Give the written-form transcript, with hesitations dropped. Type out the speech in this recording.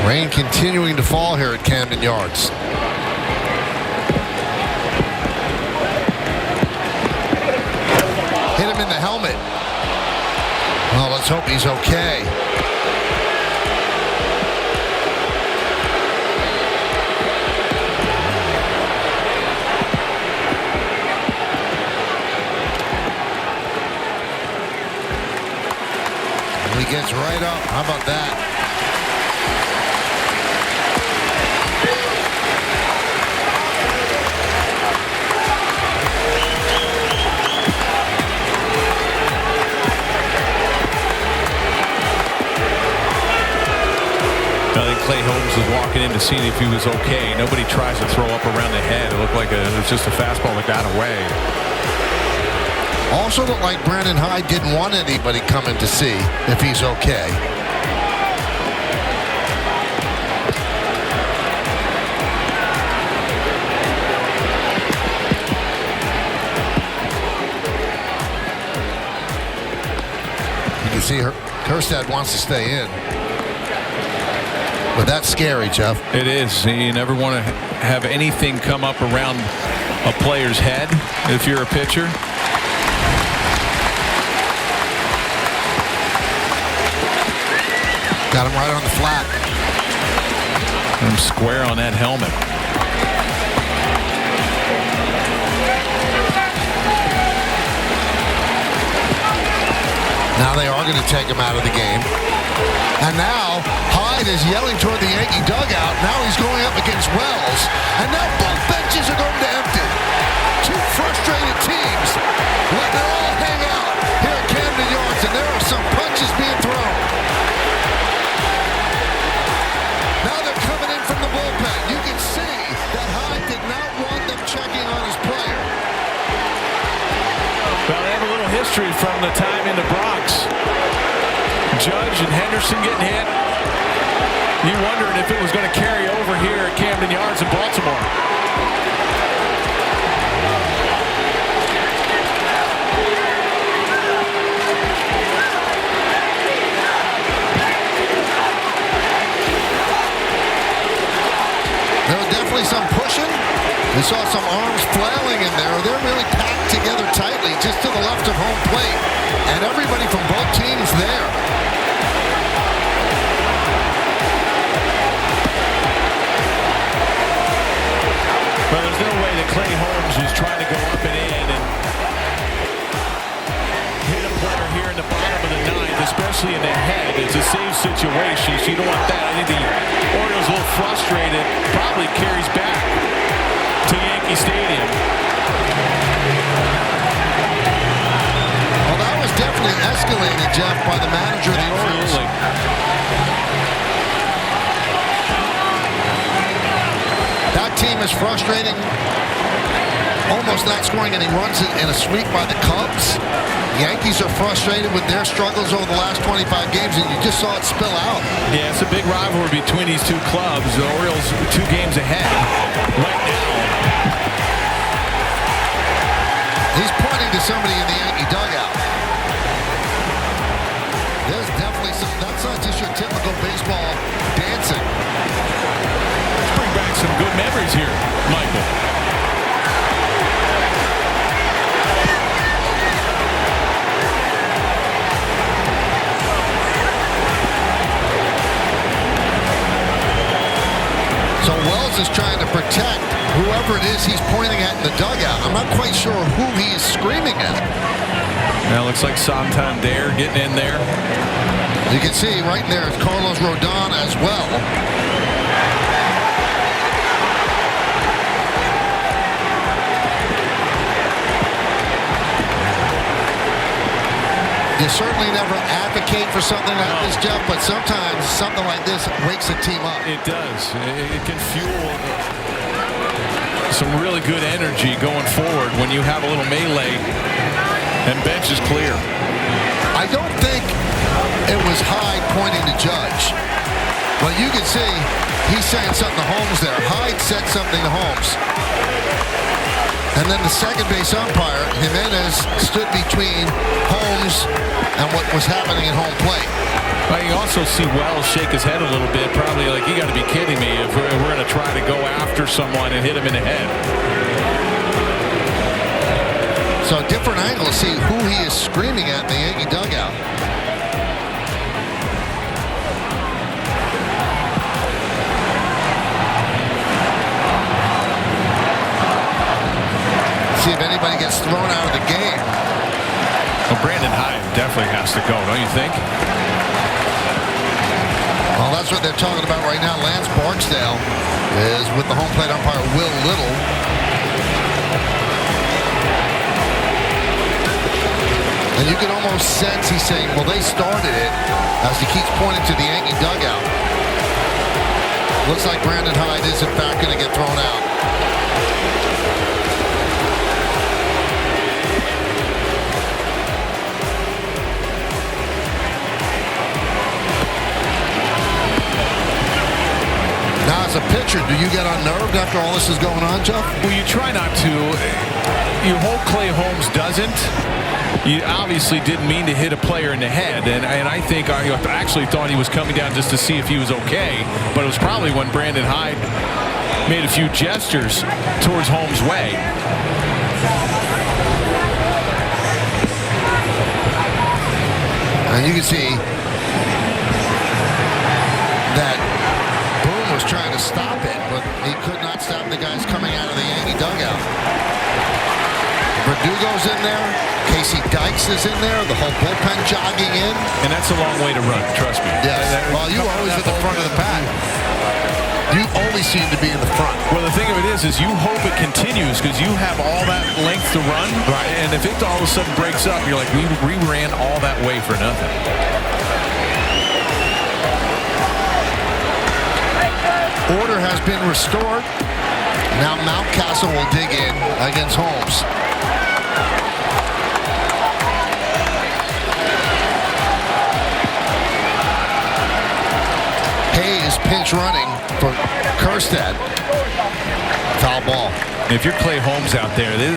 Rain continuing to fall here at Camden Yards. Hit him in the helmet. Well, let's hope he's okay. He gets right up. How about that? I think Clay Holmes was walking in to see if he was okay. Nobody tries to throw up around the head. It looked like it was just a fastball that got away. Also looked like Brandon Hyde didn't want anybody coming to see if he's okay. You can see Kerstad wants to stay in. But that's scary, Jeff. It is. You never want to have anything come up around a player's head if you're a pitcher. Got him right on the flat. I'm square on that helmet. Now they are going to take him out of the game. And now Hyde is yelling toward the Yankee dugout. Now he's going up against Wells. And now both benches are going to empty. Two frustrated teams letting it all hang out here at Camden Yards. And there are some punches being thrown. Now they're coming in from the bullpen. You can see that Hyde did not want them checking on his player. Well, they have a little history from the time in the Bronx. Judge and Henderson getting hit. You wondered if it was going to carry over here at Camden Yards in Baltimore. There was definitely some pushing. We saw some arms flailing in there. They're really packed together tightly just to the left of home plate. And everybody from both teams there. Well, there's no way that Clay Holmes was trying to go up and in and hit a player here in the bottom of the ninth, especially in the head. It's a safe situation, so you don't want that. I think the Orioles a little frustrated, probably carries back to Yankee Stadium. Well, that was definitely escalated, Jeff, by the manager of the Orioles. That team is frustrating, almost not scoring any runs in a sweep by the Cubs. Yankees are frustrated with their struggles over the last 25 games, and you just saw it spill out. Yeah, it's a big rivalry between these two clubs. The Orioles 2 games ahead right now. He's pointing to somebody in the Yankee dugout. There's definitely some, that's not just your typical baseball dancing. Let's bring back some good memories here, Michael. So Wells is trying to protect whoever it is he's pointing at in the dugout. I'm not quite sure who he is screaming at. Now looks like Santander getting in there. You can see right there is Carlos Rodon as well. You certainly never advocate for something like this, Jeff, but sometimes something like this wakes a team up. It does. It can fuel some really good energy going forward when you have a little melee and bench is clear. I don't think it was Hyde pointing to Judge. But you can see he's saying something to Holmes there. Hyde said something to Holmes. And then the second base umpire, Jimenez, stood between Holmes and what was happening at home plate. Well, you also see Wells shake his head a little bit, probably like, you got to be kidding me if we're going to try to go after someone and hit him in the head. So a different angle to see who he is screaming at in the Yankee dugout. See if anybody gets thrown out of the game. Well, Brandon Hyde definitely has to go, don't you think? Well, that's what they're talking about right now. Lance Barksdale is with the home plate umpire Will Little. And you can almost sense he's saying, well, they started it, as he keeps pointing to the Yankee dugout. Looks like Brandon Hyde is, in fact, going to get thrown out. Now, as a pitcher, do you get unnerved after all this is going on, Jeff? Well, you try not to. You hope Clay Holmes doesn't. You obviously didn't mean to hit a player in the head, and I think I actually thought he was coming down just to see if he was okay, but it was probably when Brandon Hyde made a few gestures towards Holmes' way. And you can see that Boone was trying to stop it, but he could not stop the guys coming out of the Yankee dugout. Verdugo's in there. Casey Dykes is in there. The whole bullpen jogging in. And that's a long way to run, trust me. Yes. Well, you were always at the front of the pack. You always seem to be in the front. Well, the thing of it is you hope it continues because you have all that length to run. Right. And if it all of a sudden breaks up, you're like, we ran all that way for nothing. Order has been restored. Now Mountcastle will dig in against Holmes. Hayes pinch running for Kerstad. Foul ball. If you're Clay Holmes out there,